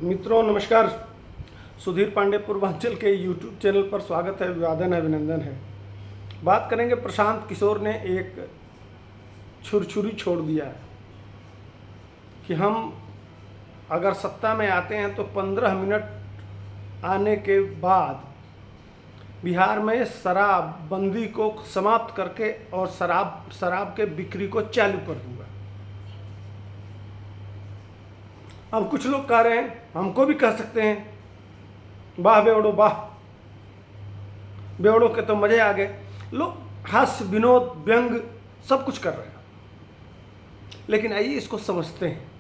मित्रों नमस्कार। सुधीर पांडे पूर्वांचल के यूट्यूब चैनल पर स्वागत है, अभिवादन है, अभिनंदन है। बात करेंगे, प्रशांत किशोर ने एक छुरछुरी छोड़ दिया है कि हम अगर सत्ता में आते हैं तो 15 मिनट आने के बाद बिहार में शराबबंदी को समाप्त करके और शराब के बिक्री को चालू कर दूंगा। अब कुछ लोग कह रहे हैं, हमको भी कह सकते हैं, वाह बेवड़ो वाह, बेवड़ों के तो मजे आ गए। लोग हास्य विनोद व्यंग सब कुछ कर रहे हैं, लेकिन आइए इसको समझते हैं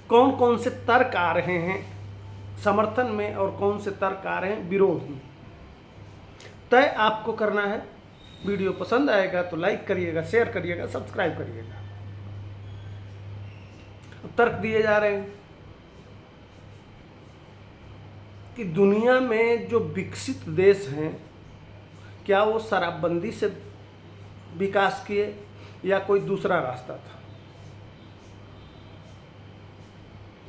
कौन कौन से तर्क आ रहे हैं समर्थन में और कौन से तर्क आ रहे हैं विरोध में। तय आपको करना है। वीडियो पसंद आएगा तो लाइक करिएगा, शेयर करिएगा, सब्सक्राइब करिएगा। तर्क दिए जा रहे हैं कि दुनिया में जो विकसित देश हैं, क्या वो शराबबंदी से विकास किए या कोई दूसरा रास्ता था।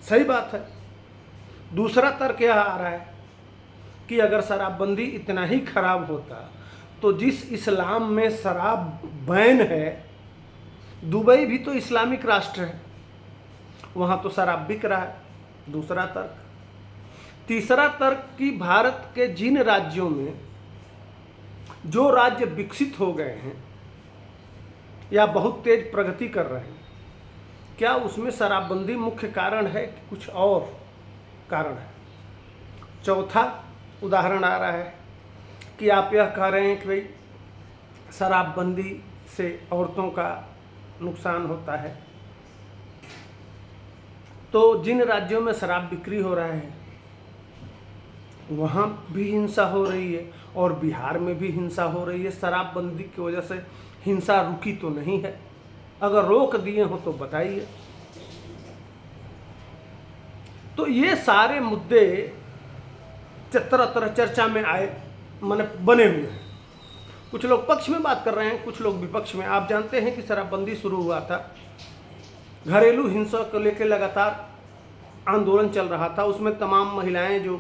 सही बात है। दूसरा तर्क यह आ रहा है कि अगर शराबबंदी इतना ही खराब होता तो जिस इस्लाम में शराब बैन है, दुबई भी तो इस्लामिक राष्ट्र है, वहाँ तो शराब बिक रहा है। दूसरा तर्क। तीसरा तर्क कि भारत के जिन राज्यों में जो राज्य विकसित हो गए हैं या बहुत तेज प्रगति कर रहे हैं, क्या उसमें शराबबंदी मुख्य कारण है कि कुछ और कारण है। चौथा उदाहरण आ रहा है कि आप यह कह रहे हैं कि भाई शराबबंदी से औरतों का नुकसान होता है, तो जिन राज्यों में शराब बिक्री हो रहा है वहाँ भी हिंसा हो रही है और बिहार में भी हिंसा हो रही है। शराबबंदी की वजह से हिंसा रुकी तो नहीं है। अगर रोक दिए हो तो बताइए। तो ये सारे मुद्दे तरह चर्चा में आए, माने बने हुए हैं। कुछ लोग पक्ष में बात कर रहे हैं, कुछ लोग विपक्ष में। आप जानते हैं कि शराबबंदी शुरू हुआ था, घरेलू हिंसा को लेकर लगातार आंदोलन चल रहा था। उसमें तमाम महिलाएं जो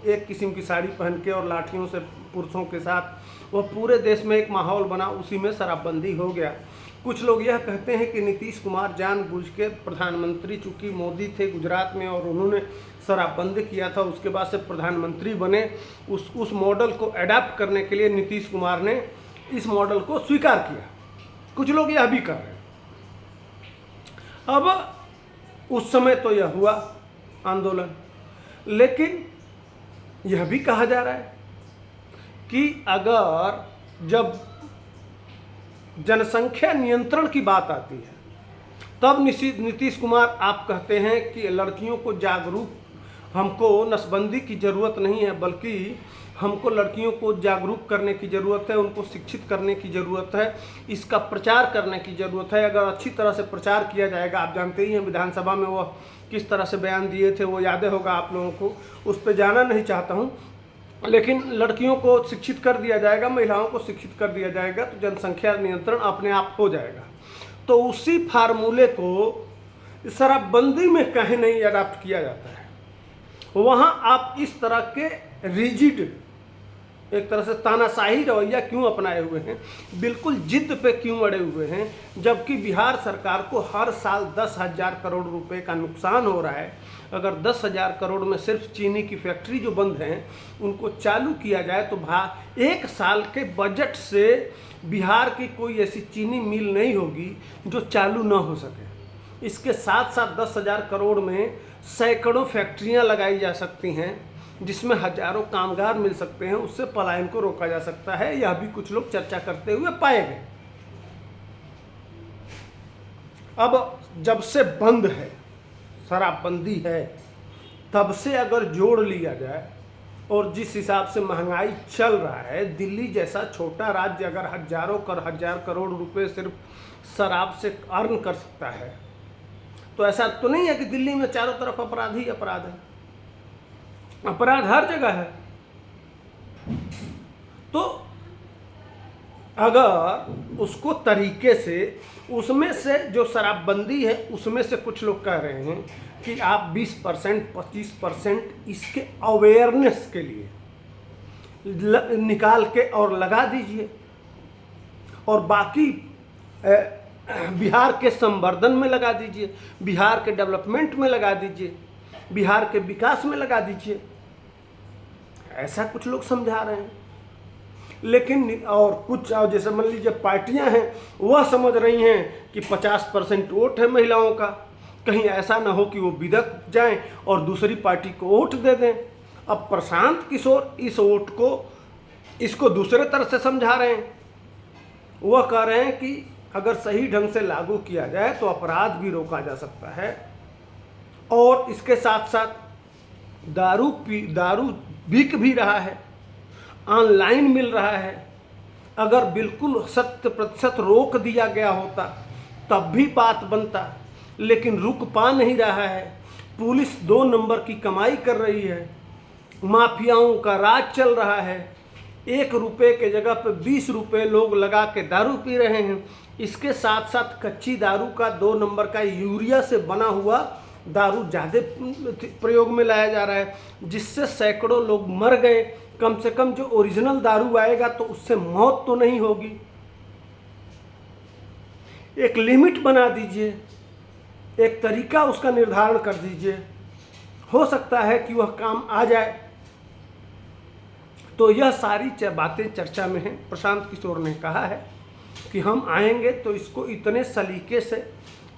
एक किस्म की साड़ी पहन के और लाठियों से पुरुषों के साथ, वह पूरे देश में एक माहौल बना, उसी में शराबबंदी हो गया। कुछ लोग यह कहते हैं कि नीतीश कुमार जानबूझ के, प्रधानमंत्री चूँकि मोदी थे गुजरात में और उन्होंने शराबबंदी किया था, उसके बाद से प्रधानमंत्री बने, उस मॉडल को अडैप्ट करने के लिए नीतीश कुमार ने इस मॉडल को स्वीकार किया। कुछ लोग यह भी कर रहे हैं। अब उस समय तो यह हुआ आंदोलन, लेकिन यह भी कहा जा रहा है कि अगर जब जनसंख्या नियंत्रण की बात आती है तब नीतीश कुमार आप कहते हैं कि लड़कियों को जागरूक, हमको नसबंदी की ज़रूरत नहीं है, बल्कि हमको लड़कियों को जागरूक करने की ज़रूरत है, उनको शिक्षित करने की ज़रूरत है, इसका प्रचार करने की ज़रूरत है। अगर अच्छी तरह से प्रचार किया जाएगा, आप जानते ही हैं विधानसभा में वह किस तरह से बयान दिए थे, वो यादें होगा आप लोगों को, उस पर जाना नहीं चाहता हूँ। लेकिन लड़कियों को शिक्षित कर दिया जाएगा, महिलाओं को शिक्षित कर दिया जाएगा तो जनसंख्या नियंत्रण अपने आप हो जाएगा। तो उसी फार्मूले को शराबबंदी में कहीं नहीं अडॉप्ट किया जाता है। वहाँ आप इस तरह के रिजिड, एक तरह से तानाशाही रवैया क्यों अपनाए हुए हैं, बिल्कुल जिद पे क्यों अड़े हुए हैं, जबकि बिहार सरकार को हर साल 10,000 करोड़ रुपए का नुकसान हो रहा है। अगर 10,000 करोड़ में सिर्फ चीनी की फैक्ट्री जो बंद हैं उनको चालू किया जाए तो एक साल के बजट से बिहार की कोई ऐसी चीनी मिल नहीं होगी जो चालू ना हो सके। इसके साथ साथ 10,000 करोड़ में सैकड़ों फैक्ट्रियाँ लगाई जा सकती हैं जिसमें हजारों कामगार मिल सकते हैं, उससे पलायन को रोका जा सकता है। यह भी कुछ लोग चर्चा करते हुए पाए गए। अब जब से बंद है, शराबबंदी है, तब से अगर जोड़ लिया जाए और जिस हिसाब से महंगाई चल रहा है, दिल्ली जैसा छोटा राज्य अगर हजार करोड़ रुपए सिर्फ शराब से अर्न कर सकता है, तो ऐसा तो नहीं है कि दिल्ली में चारों तरफ अपराध ही अपराध है। अपराध हर जगह है। तो अगर उसको तरीके से, उसमें से जो शराबबंदी है उसमें से कुछ लोग कह रहे हैं कि आप 20% 25% इसके अवेयरनेस के लिए निकाल के और लगा दीजिए, और बाकी बिहार के संवर्धन में लगा दीजिए, बिहार के डेवलपमेंट में लगा दीजिए, बिहार के विकास में लगा दीजिए। ऐसा कुछ लोग समझा रहे हैं। लेकिन और कुछ, और जैसे मान लीजिए पार्टियां हैं वह समझ रही हैं कि 50% वोट है महिलाओं का, कहीं ऐसा ना हो कि वो बिदक जाएं और दूसरी पार्टी को वोट दे दें। अब प्रशांत किशोर इस वोट को, इसको दूसरे तरह से समझा रहे हैं। वह कह रहे हैं कि अगर सही ढंग से लागू किया जाए तो अपराध भी रोका जा सकता है, और इसके साथ साथ दारू बिक भी रहा है, ऑनलाइन मिल रहा है। अगर बिल्कुल 100% रोक दिया गया होता तब भी बात बनता, लेकिन रुक पा नहीं रहा है। पुलिस 2 नंबर की कमाई कर रही है, माफियाओं का राज चल रहा है। 1 रुपये के जगह पर 20 रुपये लोग लगा के दारू पी रहे हैं। इसके साथ साथ कच्ची दारू का 2 नंबर का यूरिया से बना हुआ दारू ज़्यादा प्रयोग में लाया जा रहा है, जिससे सैकड़ों लोग मर गए। कम से कम जो ओरिजिनल दारू आएगा तो उससे मौत तो नहीं होगी। एक लिमिट बना दीजिए, एक तरीका उसका निर्धारण कर दीजिए, हो सकता है कि वह काम आ जाए। तो यह सारी बातें चर्चा में हैं। प्रशांत किशोर ने कहा है कि हम आएंगे तो इसको इतने सलीके से,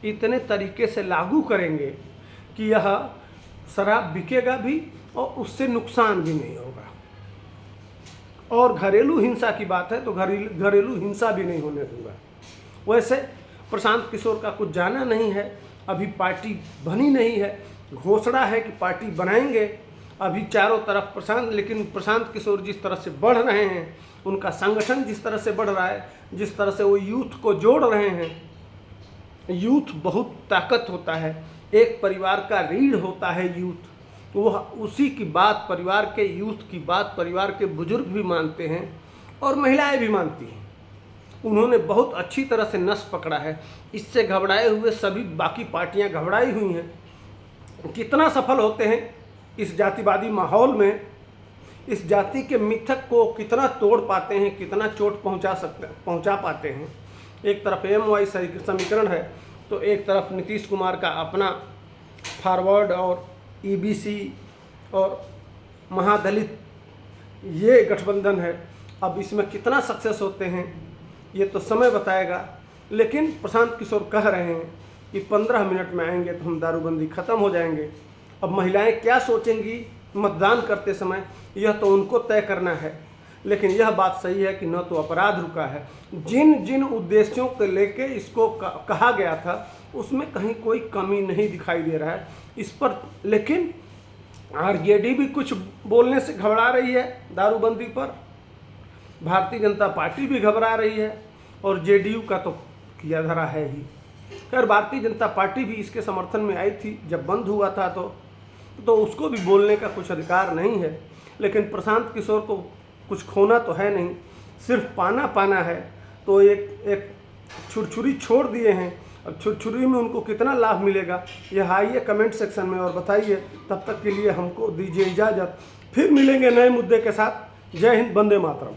इतने तरीके से लागू करेंगे कि यह शराब बिकेगा भी और उससे नुकसान भी नहीं होगा। और घरेलू हिंसा की बात है तो घरेलू हिंसा भी नहीं होने दूंगा। वैसे प्रशांत किशोर का कुछ जाना नहीं है, अभी पार्टी बनी नहीं है। घोषणा है कि पार्टी बनाएंगे, अभी चारों तरफ लेकिन प्रशांत किशोर जिस तरह से बढ़ रहे हैं, उनका संगठन जिस तरह से बढ़ रहा है, जिस तरह से वो यूथ को जोड़ रहे हैं, यूथ बहुत ताकत होता है। एक परिवार का रीढ़ होता है यूथ, वह उसी की बात, परिवार के यूथ की बात परिवार के बुजुर्ग भी मानते हैं और महिलाएं भी मानती हैं। उन्होंने बहुत अच्छी तरह से नस पकड़ा है। इससे घबराए हुए सभी बाकी पार्टियां घबराई हुई हैं। कितना सफल होते हैं इस जातिवादी माहौल में, इस जाति के मिथक को कितना तोड़ पाते हैं, कितना चोट पहुंचा पाते हैं। एक तरफ MY समीकरण है तो एक तरफ नीतीश कुमार का अपना फॉरवर्ड और EBC और महादलित, ये गठबंधन है। अब इसमें कितना सक्सेस होते हैं ये तो समय बताएगा। लेकिन प्रशांत किशोर कह रहे हैं कि 15 मिनट में आएंगे तो हम दारूबंदी ख़त्म हो जाएंगे। अब महिलाएं क्या सोचेंगी मतदान करते समय, यह तो उनको तय करना है। लेकिन यह बात सही है कि न तो अपराध रुका है, जिन जिन उद्देश्यों को लेके इसको कहा गया था उसमें कहीं कोई कमी नहीं दिखाई दे रहा है इस पर। लेकिन RJD भी कुछ बोलने से घबरा रही है दारूबंदी पर, भारतीय जनता पार्टी भी घबरा रही है, और JDU का तो किया धरा है ही। खैर भारतीय जनता पार्टी भी इसके समर्थन में आई थी जब बंद हुआ था, तो उसको भी बोलने का कुछ अधिकार नहीं है। लेकिन प्रशांत किशोर को कुछ खोना तो है नहीं, सिर्फ पाना है। तो एक छुरछुरी छोड़ दिए हैं। अब छुरछुरी में उनको कितना लाभ मिलेगा यह आइए कमेंट सेक्शन में और बताइए। तब तक के लिए हमको दीजिए इजाज़त, फिर मिलेंगे नए मुद्दे के साथ। जय हिंद, वंदे मातरम।